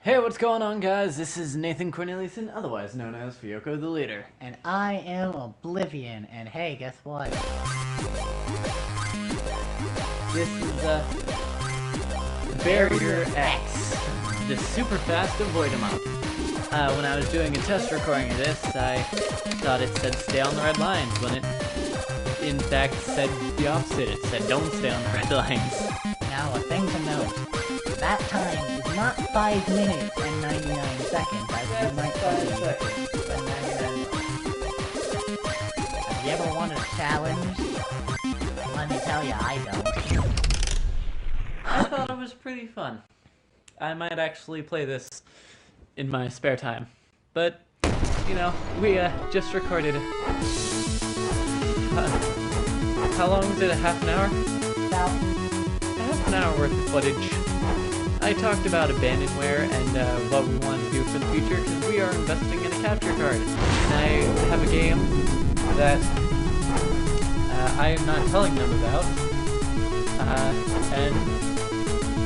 Hey, what's going on, guys? This is Nathan Corneliuson, otherwise known as Fuyoko the Leader. And I am Oblivyn, and hey, guess what? This is, Barrier X, the super fast avoid 'em up. When I was doing a test recording of this, I thought it said stay on the red lines, when it, in fact, said the opposite. It said don't stay on the red lines. Now, a thing to note. That time is not 5 minutes and 99 seconds, as you might believe. Have you ever wanted a challenge? Let me tell you, I don't. I thought it was pretty fun. I might actually play this in my spare time. But, you know, we just recorded how long was it? A half an hour? About A half an hour worth of footage. I talked about abandonware and what we want to do for the future because we are investing in a capture card. And I have a game that I am not telling them about, and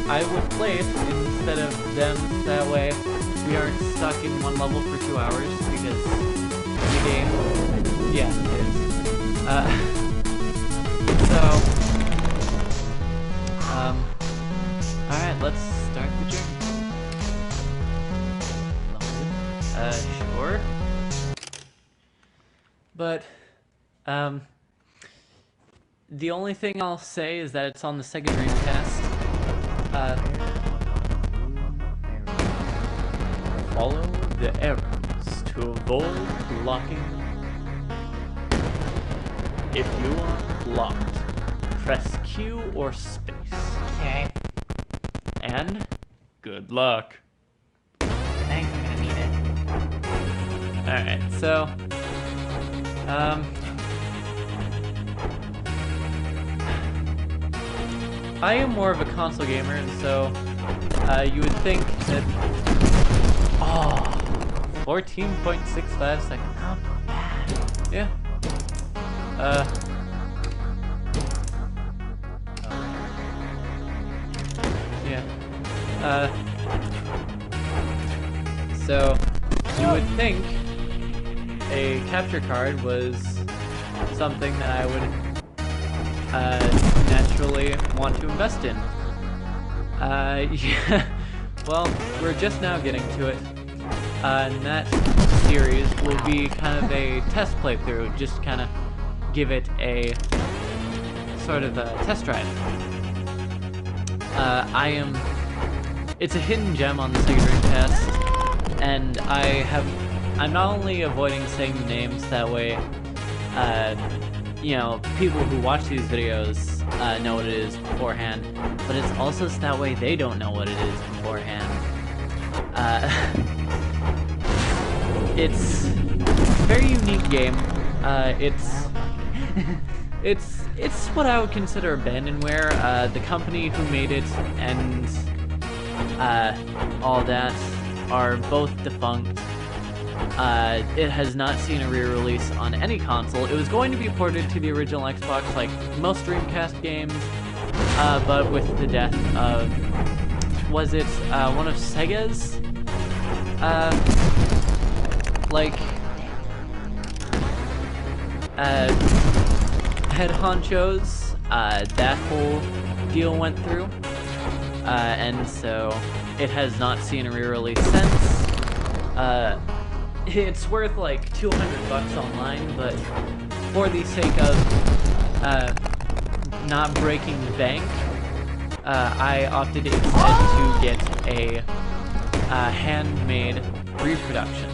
I would play it instead of them. That way we aren't stuck in one level for 2 hours because the game, yeah, it is. Alright, let's start the journey. Sure. But, the only thing I'll say is that it's on the Sega Dreamcast. Follow the arrows to avoid blocking. If you are blocked, press Q or space. okay. And good luck. Thanks, I'm gonna need it. Alright, so I am more of a console gamer, and so you would think that 14.65 seconds. Not bad. Yeah. Yeah. So you would think a capture card was something that I would naturally want to invest in. Yeah. Well, we're just now getting to it. And that series will be kind of a test playthrough, just kind of give it a sort of a test drive. It's a hidden gem on the Sega Dreamcast, and I'm not only avoiding saying the names, that way, you know, people who watch these videos know what it is beforehand, but it's also so that way they don't know what it is beforehand. It's a very unique game. It's what I would consider abandonware. The company who made it and all that are both defunct. It has not seen a re-release on any console. It was going to be ported to the original Xbox like most Dreamcast games, but with the death of, was it one of Sega's head honchos, that whole deal went through, and so it has not seen a re-release since. It's worth like $200 online, but for the sake of not breaking the bank, I opted instead to get a handmade reproduction,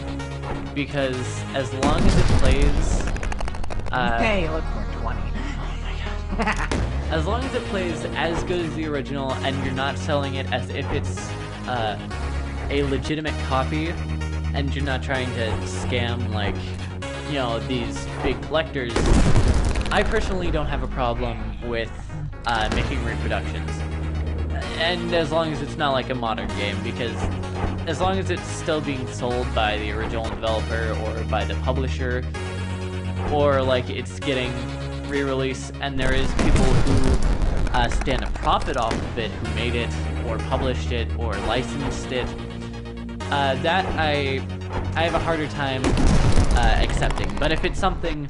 because as long as it plays Okay, look, we're 20. Oh my god. As long as it plays as good as the original and you're not selling it as if it's a legitimate copy, and you're not trying to scam, like, you know, these big collectors, I personally don't have a problem with making reproductions. And as long as it's not like a modern game, because as long as it's still being sold by the original developer or by the publisher, or like it's getting re-released and there is people who stand a profit off of it, who made it or published it or licensed it, That I have a harder time accepting. But if it's something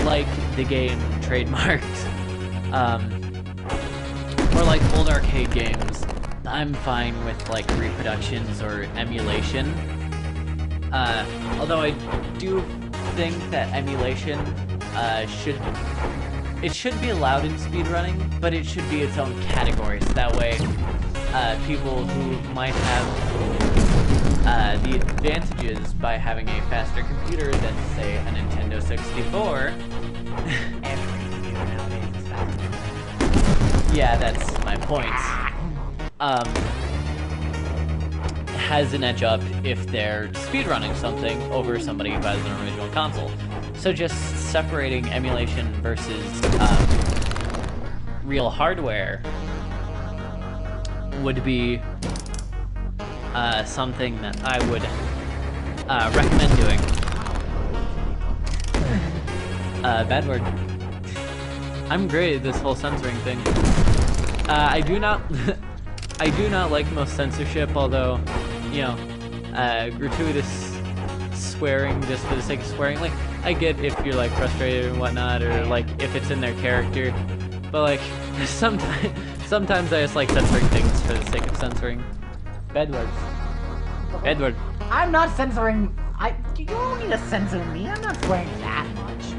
like the game trademarked, or like old arcade games, I'm fine with like reproductions or emulation. Although I do think that emulation should be allowed in speedrunning, but it should be its own category, so that way people who might have the advantages by having a faster computer than, say, a Nintendo 64. Every computer nowadays is faster. Yeah, that's my point. Has an edge up if they're speedrunning something over somebody who has an original console. So just separating emulation versus real hardware would be something that I would recommend doing. Bad word. I'm great at this whole censoring thing. I do not like most censorship, although, you know, gratuitous swearing just for the sake of swearing. Like, I get if you're like frustrated and whatnot, or like if it's in their character, but like sometimes I just like censoring things for the sake of censoring. Bad words. Bad word. I'm not censoring. You don't need to censor me. I'm not swearing that much.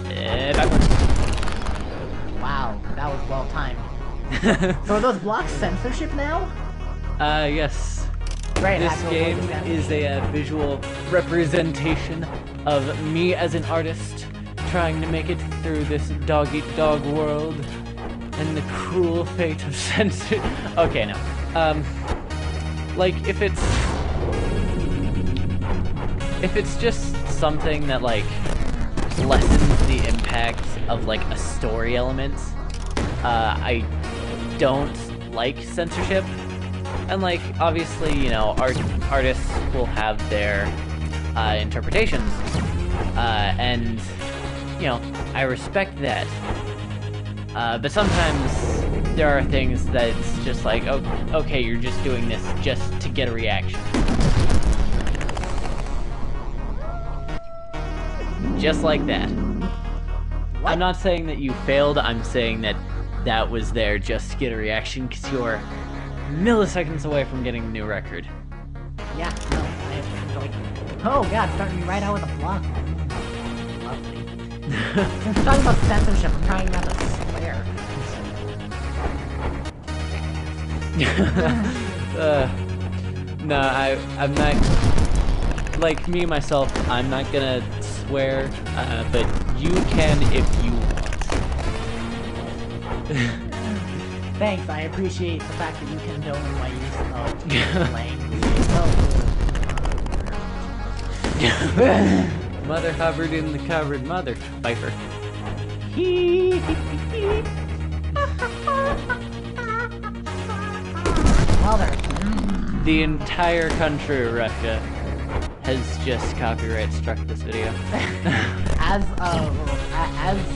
Bad word. Wow, that was well timed. So are those blocks censorship now? Yes. Great. This game is a visual representation of me as an artist trying to make it through this dog-eat-dog world and the cruel fate of censor. Okay, no. Like, if it's just something that, like, lessens the impact of, like, a story element, I don't like censorship. And, like, obviously, you know, artists will have their interpretations, and, you know, I respect that. But sometimes there are things that it's just like, oh, okay, you're just doing this just to get a reaction. Just like that. What? I'm not saying that you failed, I'm saying that that was there just to get a reaction, because you're milliseconds away from getting a new record. Yeah, no, like, oh god, starting me right out with a block. Lovely. Since we're talking about censorship, I'm trying not to swear. No, I'm not, like me myself, I'm not gonna swear, but you can if you want. Thanks, I appreciate the fact that you condone my use of language. Mother hovered in the cupboard, mother Viper. Mother. The entire country of Russia has just copyright struck this video. As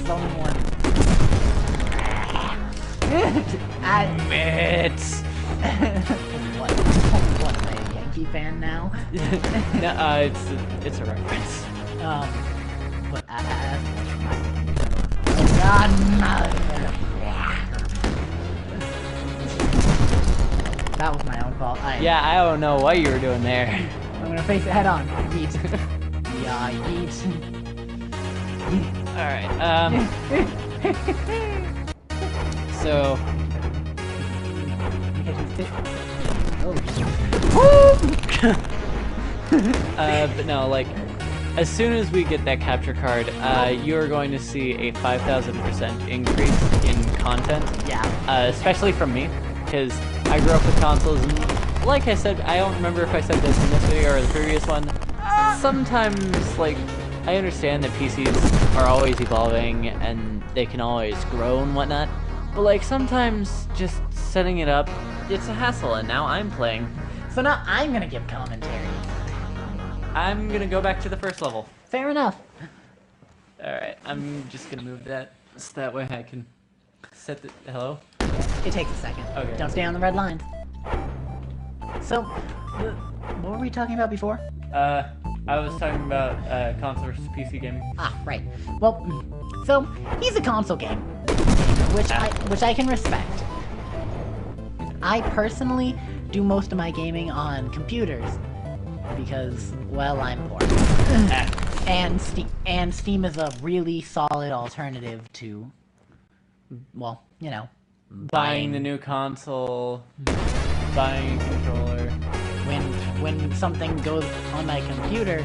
someone. Mitts. What? Am I a Yankee fan now? No, it's a reference. But oh God, no. That was my own fault. Yeah, I don't know what you were doing there. I'm gonna face it head on. Yeet. Yeah, yeet. Alright, so... but no, like, as soon as we get that capture card, you're going to see a 5,000% increase in content. Yeah. Especially from me, because I grew up with consoles, and like I said, I don't remember if I said this in this video or the previous one, sometimes, like, I understand that PCs are always evolving, and they can always grow and whatnot, but, like, sometimes just setting it up, it's a hassle, and now I'm playing. So now I'm gonna give commentary. I'm gonna go back to the first level. Fair enough. Alright, I'm just gonna move that, so that way I can set the... Hello? It takes a second. Okay. Don't stay on the red lines. So, what were we talking about before? I was talking about console versus PC gaming. Ah, right. Well, so he's a console game, which I can respect. I personally do most of my gaming on computers because, well, I'm poor. and Steam is a really solid alternative to, well, you know, Buying the new console, buying a controller. When something goes on my computer,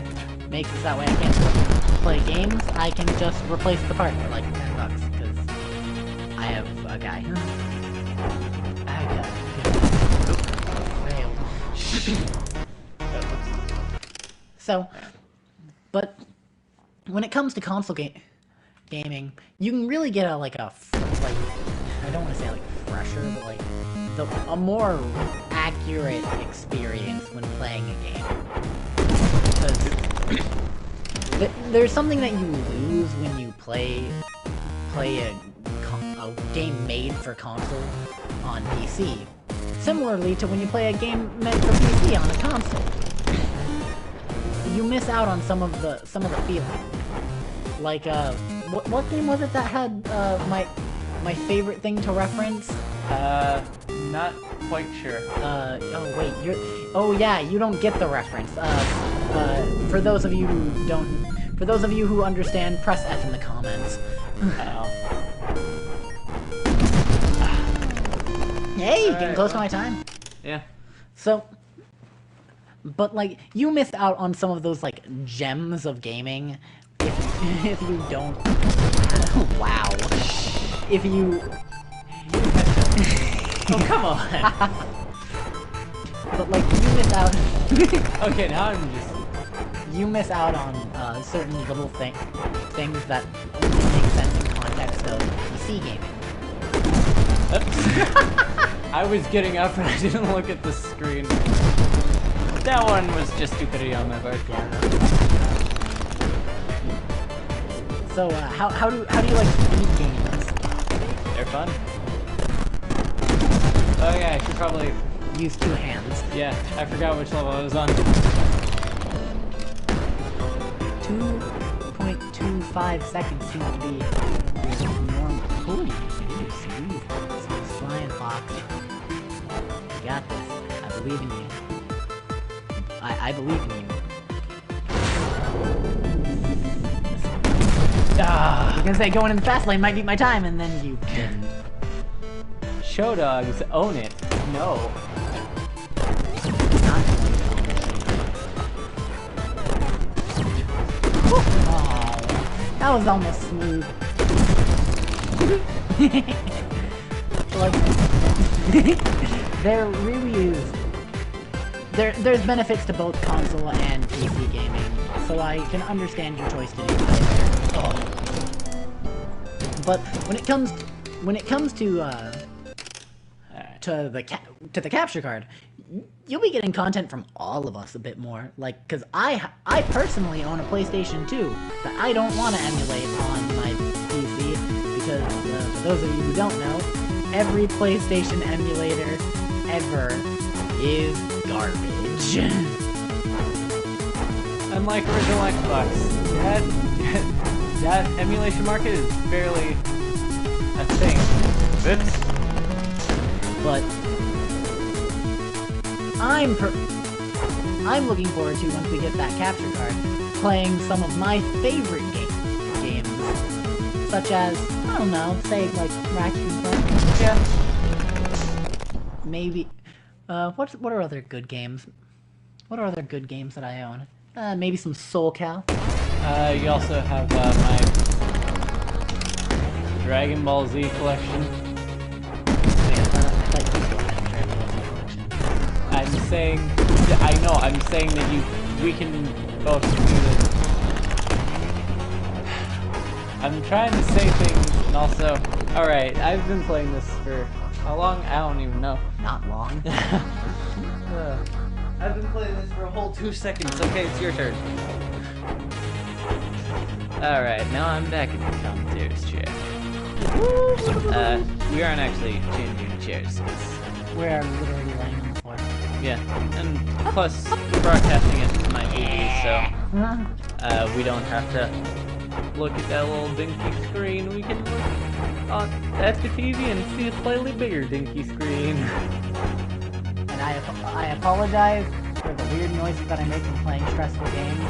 makes it that way I can't play games, I can just replace the part for like $10 because I have a guy. So, but when it comes to console gaming, you can really get I don't want to say like fresher, but like a more accurate experience when playing a game. Because there's something that you lose when you play a game made for console on PC. Similarly to when you play a game made for PC on a console. You miss out on some of the feeling. Like what game was it that had my favorite thing to reference? Not quite sure. Oh wait, oh yeah, you don't get the reference. For those of you who understand, press F in the comments. Hey, right, getting close to my time. Yeah. So, but like, you miss out on some of those like gems of gaming if you don't. Wow. If you. Oh, come on! But like, you miss out. Okay, now I'm just. You miss out on certain little things that only make sense in context of PC gaming. I was getting up and I didn't look at the screen. That one was just stupidity on my part. Yeah. So, how do you like speed games? They're fun. Oh yeah, I should probably use two hands. Yeah, I forgot which level I was on. 2.25 seconds seems to be normal. Holy smooth. Flying fox. You got this. I believe in you. I believe in you. I was gonna say going in the fast lane might beat my time, and then you didn't. Show dogs own it. No. Oh, that was almost smooth. Like, there really is. There's benefits to both console and PC gaming, so I can understand your choice to do either. Oh. But when it comes to the capture card, you'll be getting content from all of us a bit more. Like, cause I personally own a PlayStation 2 that I don't want to emulate on my PC because for those of you who don't know, every PlayStation emulator ever is garbage. Unlike original Xbox, that emulation market is barely a thing. Oops. But I'm looking forward to, once we get that capture card, playing some of my favorite games, such as, I don't know, say like Ratchet & Clank. Yeah. Maybe. What are other good games? What are other good games that I own? Maybe some Soul Cal. You also have my Dragon Ball Z collection. I'm saying that we can both do this. I'm trying to say things and also. Alright, I've been playing this for how long? I don't even know. Not long. I've been playing this for a whole 2 seconds. Okay, it's your turn. Alright, now I'm back in the commentator's chair. We aren't actually changing chairs. We're literally laying on the floor. Yeah, and plus we're broadcasting it to my TV, so we don't have to look at that little dinky screen. We can look at the TV and see a slightly bigger dinky screen. And I apologize for the weird noises that I make when playing stressful games.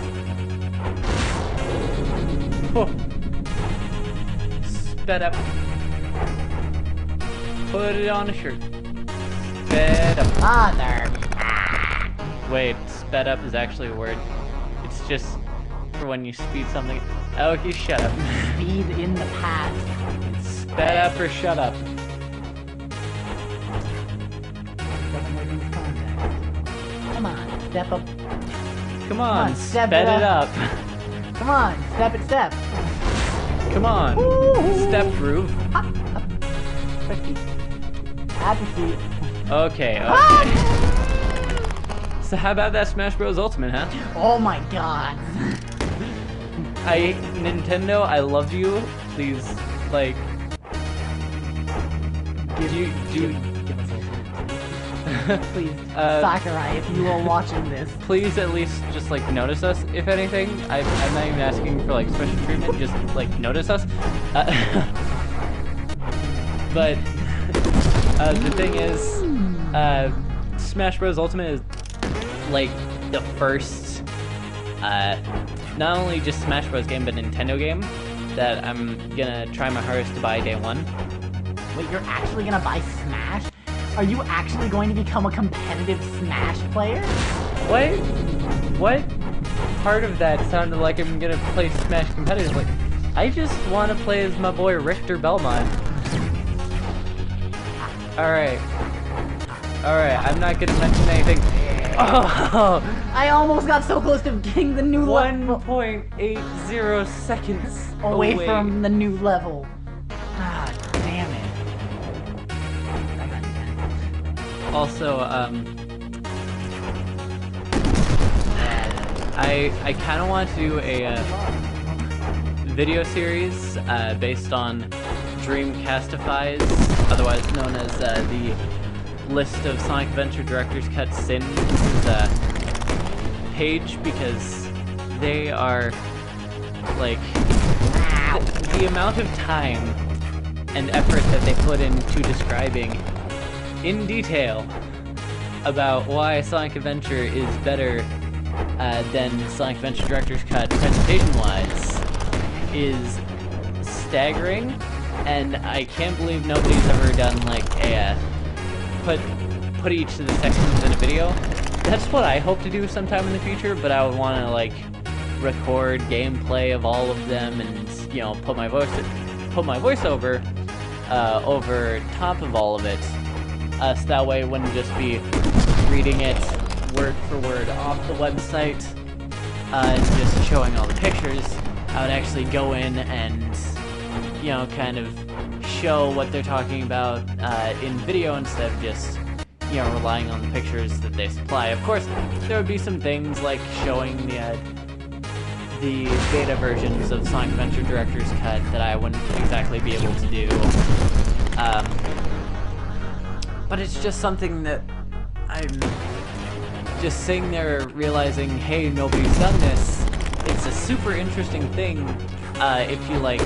Oh. Sped up. Put it on a shirt. Sped up. Father. Wait, sped up is actually a word. It's just for when you speed something. Okay, shut up. Speed in the past. Sped up or shut up. Doesn't work in this context. Come on, step up. Come on, step sped it it up. Come on, step it, step. Come on, step groove. Hop, hop. Quick feet. Happy feet. Okay, So how about that Smash Bros. Ultimate, huh? Oh my god. Nintendo, I love you. Please, like, Give us Ultimate. Please, Sakurai, if you are watching this. Please at least just like notice us, if anything. I'm not even asking for like special treatment, just like notice us. But the thing is, Smash Bros. Ultimate is like the first, not only just Smash Bros. Game, but Nintendo game that I'm gonna try my hardest to buy day one. Wait, you're actually gonna buy Smash? Are you actually going to become a competitive Smash player? What part of that sounded like I'm gonna play Smash competitively? I just want to play as my boy Richter Belmont. Alright, I'm not gonna mention anything. Oh! I almost got so close to getting the new level. 1.80 seconds away from the new level. Ah, damn it. Also, I kind of want to do a video series based on Dreamcastify's, otherwise known as the list of Sonic Adventure Director's Cut Sins page, because they are like the amount of time and effort that they put into describing in detail about why Sonic Adventure is better than Sonic Adventure Director's Cut presentation-wise is staggering, and I can't believe nobody's ever done like a put each of the sections in a video. That's what I hope to do sometime in the future, but I would want to like record gameplay of all of them and, you know, put my voice over over top of all of it, so that way it wouldn't just be reading it word for word off the website and just showing all the pictures. I would actually go in and, you know, kind of show what they're talking about in video instead of just, you know, relying on the pictures that they supply. Of course, there would be some things like showing the beta versions of Sonic Adventure Director's Cut that I wouldn't exactly be able to do. But it's just something that I'm just sitting there realizing, hey, nobody's done this. It's a super interesting thing if you like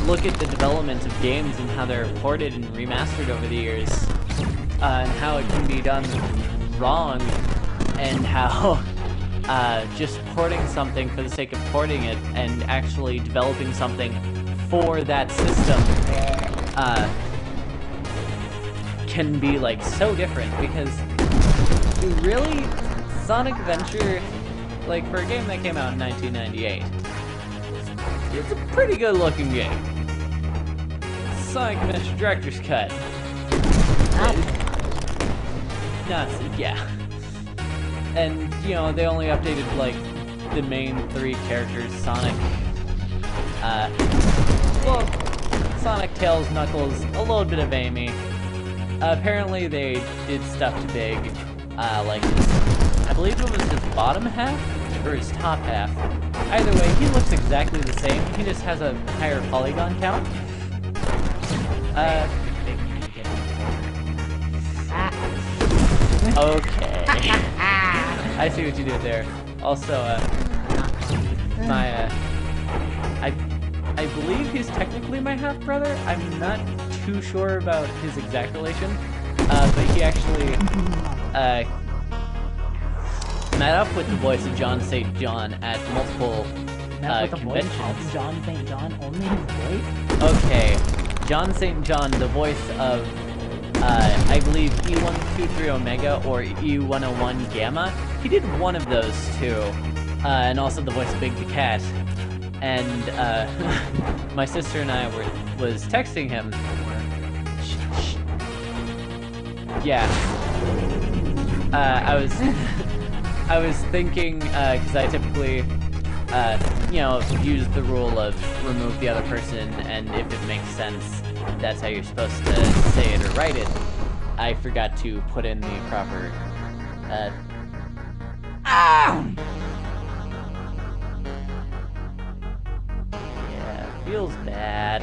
look at the development of games and how they're ported and remastered over the years, and how it can be done wrong, and how just porting something for the sake of porting it and actually developing something for that system can be like so different, because really Sonic Adventure, like for a game that came out in 1998, it's a pretty good looking game. Sonic Adventure Director's Cut. Yeah. And, you know, they only updated, like, the main three characters, Sonic, well, Sonic, Tails, Knuckles, a little bit of Amy. Apparently they did stuff to Big, like, I believe it was his bottom half, or his top half. Either way, he looks exactly the same, he just has a higher polygon count. Okay. I see what you did there. Also, I believe he's technically my half-brother. I'm not too sure about his exact relation, but he actually met up with the voice of John St. John at multiple conventions. Of John St. John, only his voice? Okay, John St. John, the voice of, I believe E123 Omega or E101 Gamma. He did one of those two, and also the voice of Big the Cat. And my sister and I was texting him. Yeah. I was thinking, because I typically, you know, use the rule of remove the other person, and if it makes sense, that's how you're supposed to say it or write it. I forgot to put in the proper, Yeah, feels bad.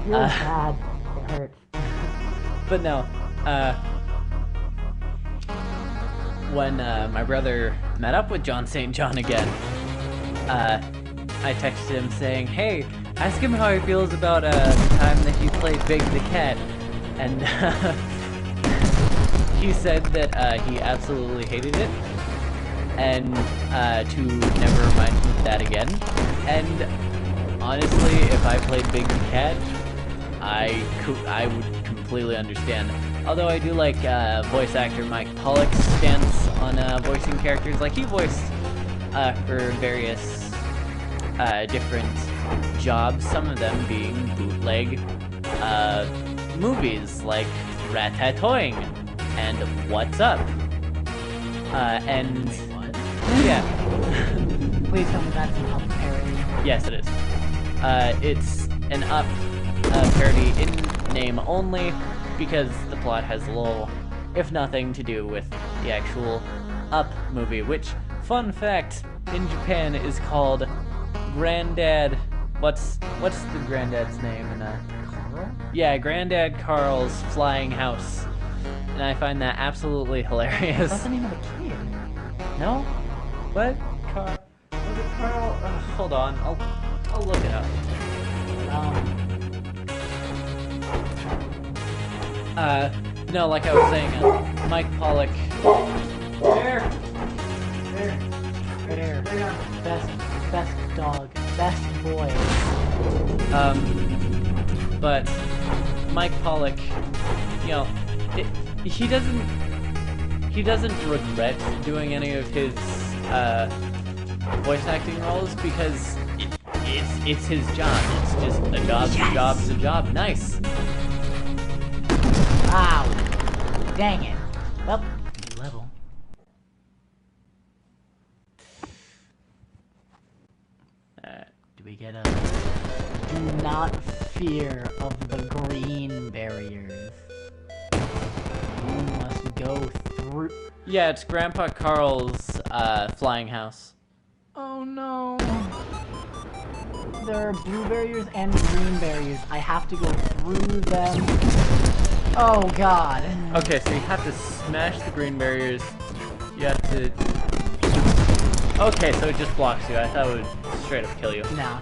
Feels bad. It hurts. But no, when my brother met up with John St. John again, I texted him saying, "Hey, ask him how he feels about the time that he played Big the Cat," and he said that he absolutely hated it, and to never remind him of that again. And honestly, if I played Big the Cat, I would completely understand. Although I do like voice actor Mike Pollock's stance on voicing characters. Like, he voiced for various different jobs, some of them being bootleg movies like Ratatouille and What's Up. And What? yeah. Please tell me that's an Up parody. Yes, it is. It's an Up parody in name only, because the plot has little, if nothing, to do with the actual Up movie, which, fun fact, in Japan is called Granddad... What's the granddad's name in Carl? Yeah, Granddad Carl's Flying House. And I find that absolutely hilarious. That's the name of the kid. No? What? Was it Carl? Hold on, I'll look it up. No, like I was saying, Mike Pollock. There. Best dog, best boy. But Mike Pollock, you know, he doesn't regret doing any of his voice acting roles, because it's his job. It's just a job. Yes! A job's a job. Nice. Wow. Dang it. Well, level. Do we get a... Do not fear of the green barriers. You must go through... Yeah, it's Grandpa Carl's flying house. Oh no. There are blue barriers and green barriers. I have to go through them. Oh god. Okay, so you have to smash the green barriers. You have to... Okay, so it just blocks you. I thought it would straight up kill you. Nah.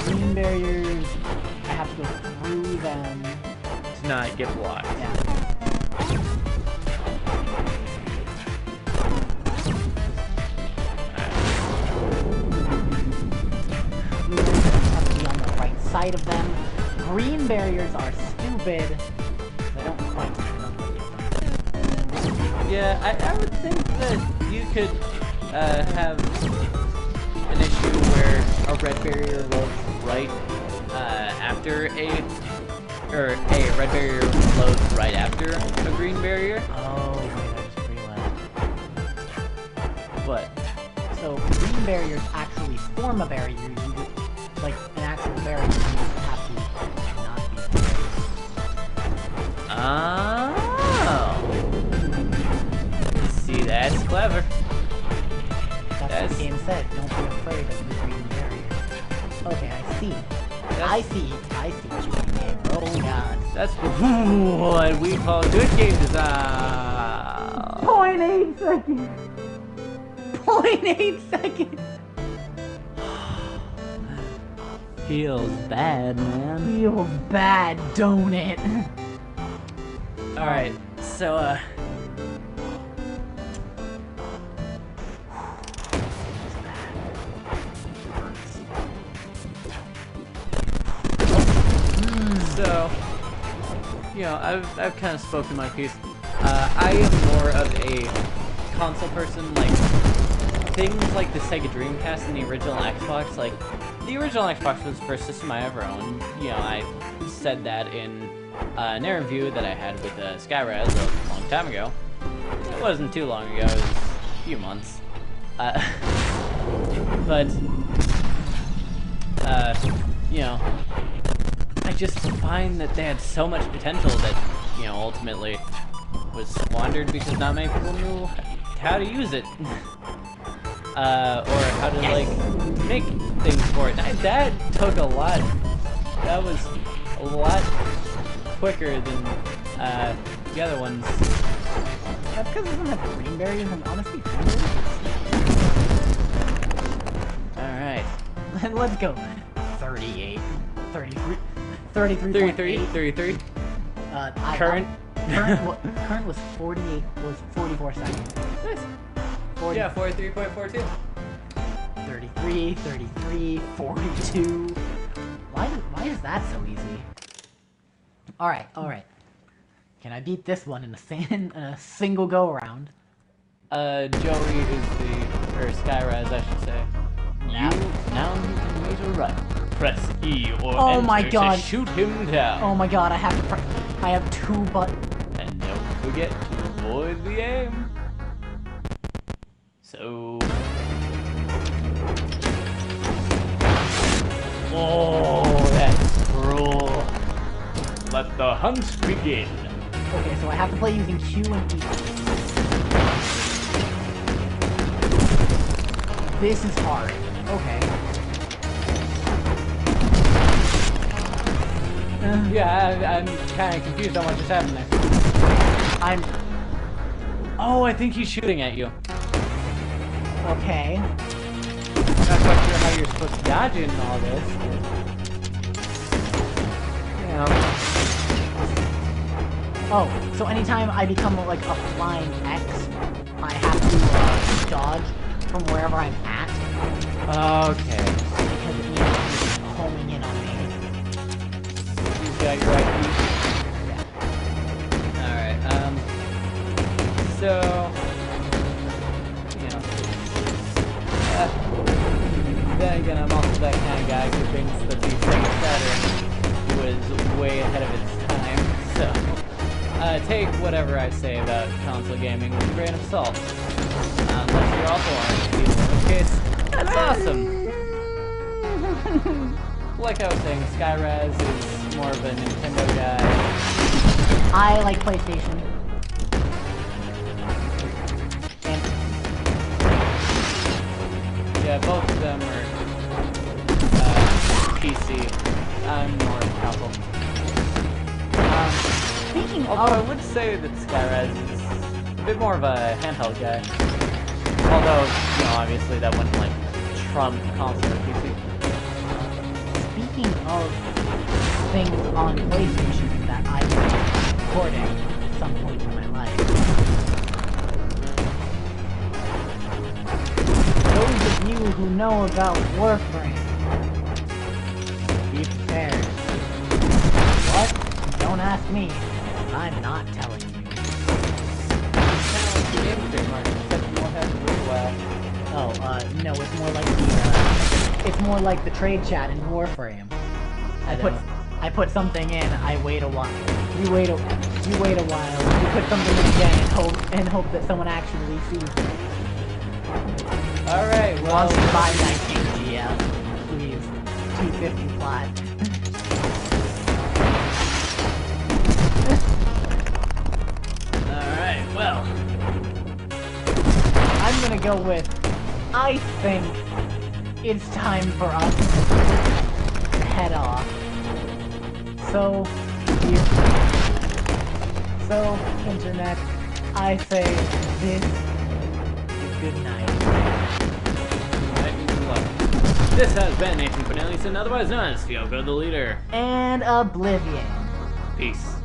Green barriers, I have to go through them. To not get blocked. Yeah. Blue barriers have to be on the right side of them. Green barriers are stupid. They don't quite Yeah, I would think that you could have an issue where a red barrier loads right after a red barrier loads right after a green barrier. Oh, wait, I just realized. What? So, green barriers actually form a barrier. Like, an actual barrier, you just have to not be afraid. Oh. See, that's clever. That's what the game said. Don't be afraid of the green barrier. Okay, I see. I see what you mean, game. Oh god. That's what we call good game design. .8 seconds. .8 seconds. Feels bad, man. Feels bad, don't it? Alright, so, So, you know, I've kind of spoken my piece. I am more of a console person. Like, things like the Sega Dreamcast and the original Xbox, like, the original Xbox was the first system I ever owned. You know, I said that in an interview that I had with Skyraz a long time ago. It wasn't too long ago, it was a few months. But, you know, I just find that they had so much potential that, you know, ultimately was squandered because not many people knew how to use it. Or how to, like, make things for it. That took a lot. That was a lot quicker than, the other ones. That's because it doesn't have green berries and honestly green berries. Alright. Let's go. 38. 33. 33. Current? Current was 48, was 44 seconds. Nice. 40, Yeah, 43.42. 33, 42. Why is that so easy? Alright. Can I beat this one in a single go around? Joey is or Skyraz, I should say. Now you can use a right. Press E or Oh my enter God. to shoot him down. Oh my god, I have two buttons. And don't forget to avoid the aim. So... Oh, that's cruel. Let the hunt begin. Okay, so I have to play using Q and E. This is hard. Okay. Yeah, I'm kind of confused on what just happened there. Oh, I think he's shooting at you. Okay. Not quite sure how you're supposed to dodge in all this. Yeah. Oh, so anytime I become like a flying X, I have to dodge from wherever I'm at. Okay. Because it means it's homing in on me. He's got your right feet. Yeah. Alright, so... You know... then again, I'm also that kind of guy who thinks that the Sega Saturn was way ahead of its time, so... take whatever I say about console gaming with a grain of salt. Unless you're also honest people, in which case, that's awesome! Like I was saying, Skyraz is more of a Nintendo guy. I like PlayStation. And Yeah, both of them are PC. I'm more console. speaking Although I of... would say that Skyraz is a bit more of a handheld guy. Although, you know, obviously that wouldn't, like, trump console or PC. Speaking of things on PlayStation that I was recording at some point in my life, those of you who know about Warframe, be prepared. What? Don't ask me. I'm not telling you. Oh, no, it's more like the trade chat in Warframe. I put something in, I wait a while. You wait a while, you put something in again and hope that someone actually sees it. Alright, well... Wants to buy 19 GF, please. 250 flat. Alright, well... I'm gonna go with, I think it's time for us to head off. So, internet, I say this is good night. This has been Nathan Cornelius, otherwise known as Fuyoko the Leader. And Oblivion. Peace.